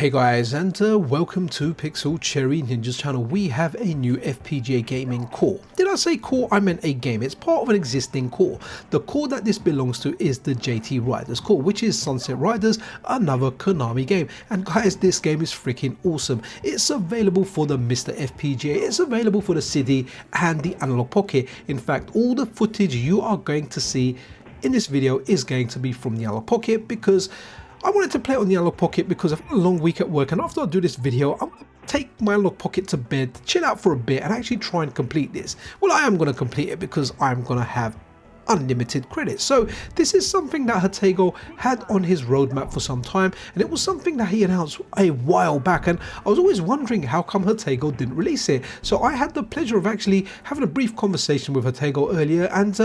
Hey guys, and welcome to Pixel Cherry Ninja's channel. We have a new FPGA gaming core. Did I say core? I meant a game. It's part of an existing core. The core that this belongs to is the JTRiders core, which is Sunset Riders, another Konami game. And guys, this game is freaking awesome. It's available for the MiSTerFPGA, it's available for the SiDi and the Analogue Pocket. In fact, all the footage you are going to see in this video is going to be from the Analogue Pocket, because I wanted to play it on the Analogue Pocket because I've had a long week at work, and after I do this video, I'm going to take my Analogue Pocket to bed, chill out for a bit, and actually try and complete this. Well, I am going to complete it because I'm going to have unlimited credits. So this is something that Hatego had on his roadmap for some time, and it was something that he announced a while back, and I was always wondering how come Hatego didn't release it. So I had the pleasure of actually having a brief conversation with Hatego earlier, and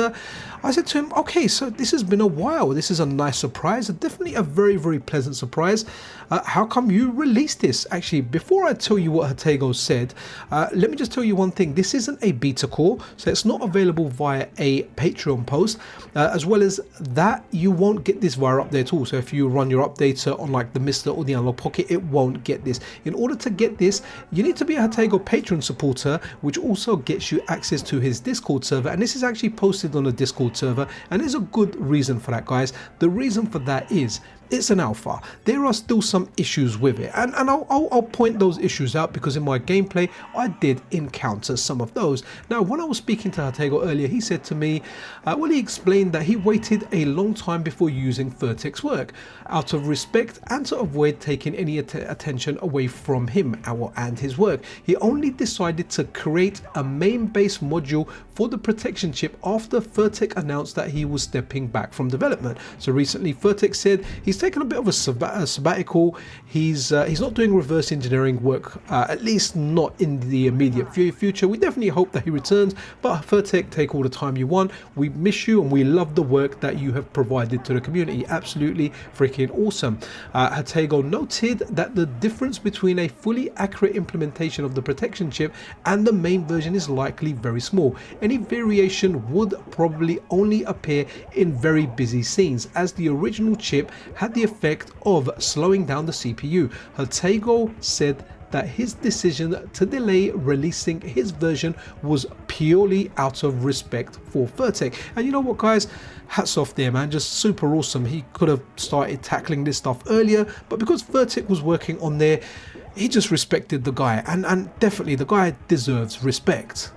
I said to him, okay, so this has been a while, this is a nice surprise, definitely a very pleasant surprise. How come you released this? Actually, before I tell you what Hatego said, let me just tell you one thing. This isn't a beta core, so it's not available via a Patreon post. As well as that, you won't get this via update at all. So if you run your updater on like the MiSTer or the Analogue Pocket, it won't get this. In order to get this, you need to be a Hatego Patreon supporter, which also gets you access to his Discord server, and this is actually posted on a Discord server, and there's a good reason for that, guys. The reason for that is it's an alpha. There are still some issues with it, and I'll point those issues out because in my gameplay I did encounter some of those. Now, when I was speaking to Hatego earlier, he said to me, well, he explained that he waited a long time before using Vertex's work, out of respect and to avoid taking any attention away from him and his work. He only decided to create a main base module for the protection chip after Vertex announced that he was stepping back from development. So recently Vertex said he's taken a bit of a sabbatical. He's not doing reverse engineering work, at least not in the immediate future. We definitely hope that he returns, but Vertex, take all the time you want. We miss you and we love the work that you have provided to the community. Absolutely freaking awesome. Hatego noted that the difference between a fully accurate implementation of the protection chip and the main version is likely very small. Any variation would probably only appear in very busy scenes, as the original chip had the effect of slowing down the CPU. Hatego said that his decision to delay releasing his version was purely out of respect for Vertex. And you know what, guys, hats off there, man, just super awesome. He could have started tackling this stuff earlier, but because Vertex was working on there, he just respected the guy, and definitely the guy deserves respect.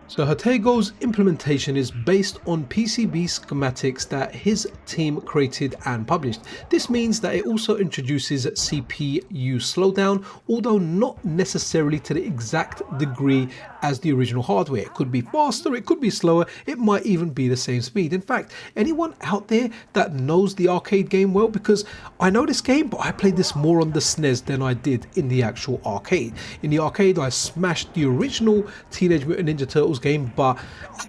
So Hatego's implementation is based on PCB schematics that his team created and published. This means that it also introduces CPU slowdown, although not necessarily to the exact degree as the original hardware. It could be faster, it could be slower, it might even be the same speed. In fact, anyone out there that knows the arcade game well, because I know this game, but I played this more on the SNES than I did in the actual arcade. In the arcade, I smashed the original Teenage Mutant Ninja Turtles game, but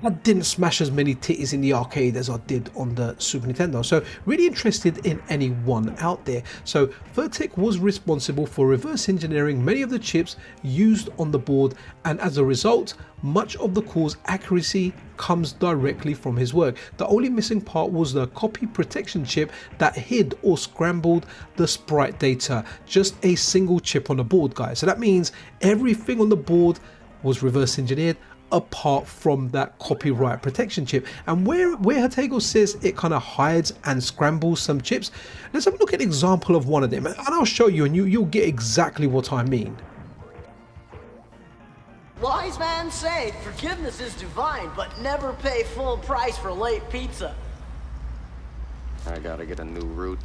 I didn't smash as many titties in the arcade as I did on the Super Nintendo. So really interested in anyone out there. So Vertex was responsible for reverse engineering many of the chips used on the board, and as a result, much of the core's accuracy comes directly from his work. The only missing part was the copy protection chip that hid or scrambled the sprite data. Just a single chip on the board, guys. So that means everything on the board was reverse engineered apart from that copyright protection chip. And where Hatego says it kind of hides and scrambles some chips, let's have a look at an example of one of them, and I'll show you, and you'll get exactly what I mean. Wise man say forgiveness is divine, but never pay full price for late pizza. I gotta get a new route.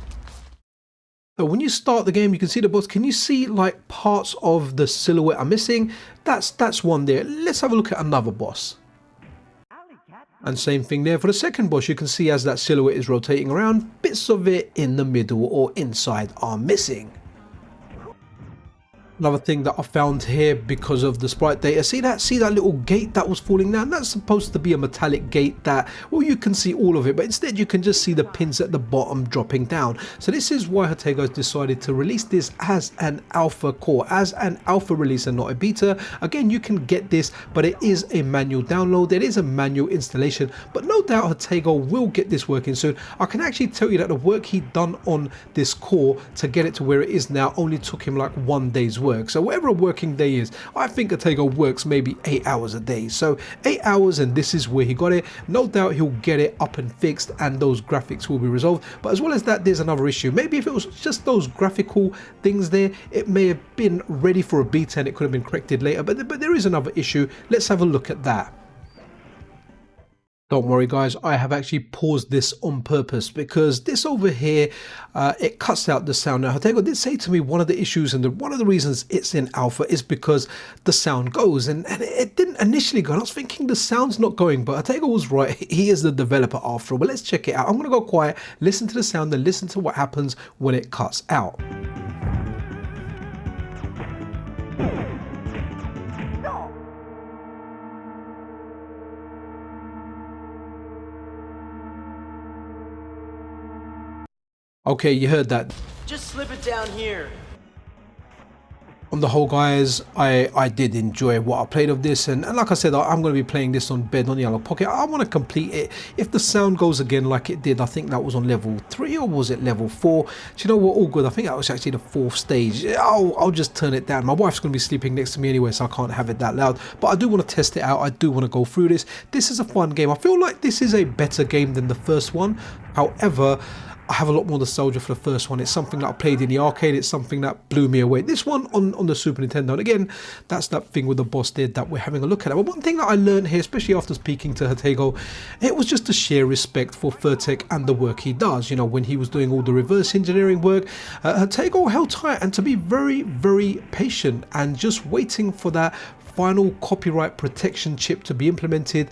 So when you start the game, you can see the boss. Can you see like parts of the silhouette are missing? That's one there. Let's have a look at another boss. And same thing there for the second boss. You can see as that silhouette is rotating around, bits of it in the middle or inside are missing. Another thing that I found here because of the sprite data, see that little gate that was falling down? That's supposed to be a metallic gate that, well, you can see all of it, but instead you can just see the pins at the bottom dropping down. So this is why Hatego has decided to release this as an alpha core, as an alpha release and not a beta. Again, you can get this, but it is a manual download, it is a manual installation, but no doubt Hatego will get this working soon. I can actually tell you that the work he done on this core to get it to where it is now only took him like 1 day's work. So whatever a working day is, I think Hatego works maybe 8 hours a day. So 8 hours, and this is where he got it. No doubt he'll get it up and fixed and those graphics will be resolved. But as well as that, there's another issue. Maybe if it was just those graphical things there, it may have been ready for a beta and it could have been corrected later. But there is another issue. Let's have a look at that. Don't worry guys, I have actually paused this on purpose because this over here, it cuts out the sound. Now Hatego did say to me one of the issues and one of the reasons it's in alpha is because the sound goes, and it didn't initially go. And I was thinking the sound's not going, but Hatego was right. He is the developer after all. But let's check it out. I'm going to go quiet, listen to the sound and listen to what happens when it cuts out. Okay, you heard that. Just slip it down here. On the whole guys, I did enjoy what I played of this, and like I said, I'm going to be playing this on bed on the Analogue Pocket. I want to complete it. If the sound goes again like it did, I think that was on level 3 or was it level 4? Do you know what, all good. I think that was actually the 4th stage. I'll just turn it down. My wife's going to be sleeping next to me anyway, so I can't have it that loud, but I do want to test it out. I do want to go through this. This is a fun game. I feel like this is a better game than the first one. However, I have a lot more nostalgia for the first one. It's something that I played in the arcade. It's something that blew me away. This one on the Super Nintendo, and again, that's that thing with the boss there that we're having a look at. But one thing that I learned here, especially after speaking to Hatego, it was just to share respect for Furtek and the work he does. You know, when he was doing all the reverse engineering work, Hatego held tight and to be very, very patient and just waiting for that final copyright protection chip to be implemented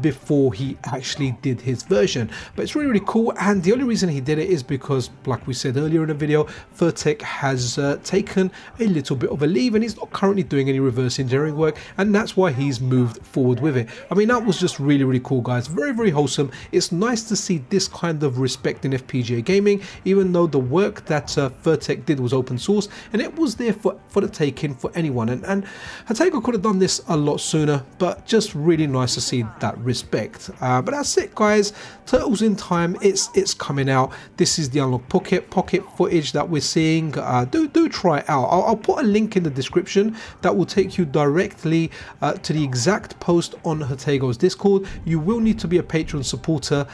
before he actually did his version. But it's really, really cool, and the only reason he did it is because, like we said earlier in the video, Furtek has taken a little bit of a leave and he's not currently doing any reverse engineering work, and that's why he's moved forward with it. I mean, that was just really, really cool guys. Very, very wholesome. It's nice to see this kind of respect in FPGA gaming, even though the work that Furtek did was open source and it was there for the taking for anyone, and Hatego could have done this a lot sooner, but just really nice to see that respect. But that's it guys, Turtles in Time, it's coming out. This is the Analogue Pocket footage that we're seeing. Do try it out. I'll put a link in the description that will take you directly to the exact post on Hatego's Discord. You will need to be a Patreon supporter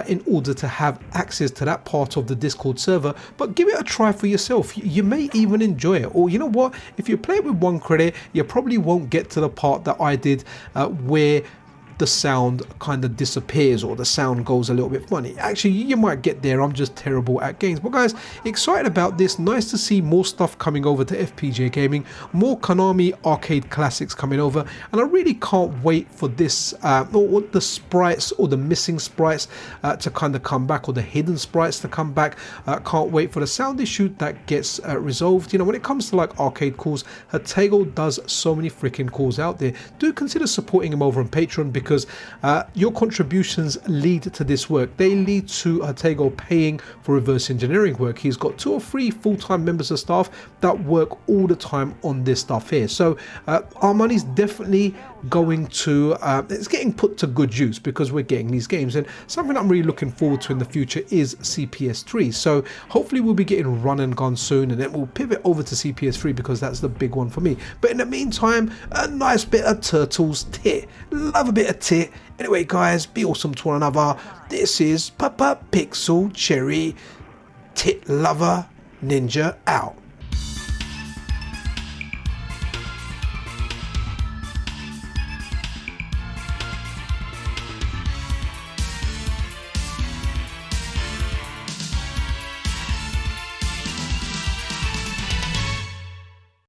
in order to have access to that part of the Discord server, but give it a try for yourself. You may even enjoy it, or you know what, if you play it with 1 credit, you probably won't get to the part that I did where the sound kind of disappears or the sound goes a little bit funny. Actually, you might get there. I'm just terrible at games. But guys, excited about this. Nice to see more stuff coming over to FPGA gaming, more Konami arcade classics coming over, and I really can't wait for this or the sprites or the missing sprites to kind of come back, or the hidden sprites to come back. Can't wait for the sound issue that gets resolved. You know, when it comes to like arcade calls, Hatego does so many freaking calls out there. Do consider supporting him over on Patreon, because your contributions lead to this work. They lead to Hatego paying for reverse engineering work. He's got 2 or 3 full-time members of staff that work all the time on this stuff here. So our money's definitely going to, it's getting put to good use because we're getting these games. And something I'm really looking forward to in the future is CPS3. So hopefully we'll be getting Run and Gun soon, and then we'll pivot over to CPS3 because that's the big one for me. But in the meantime, a nice bit of Turtles tit. Love a bit of tit. Anyway guys, be awesome to one another. This is Papa Pixel Cherry Tit Lover Ninja out.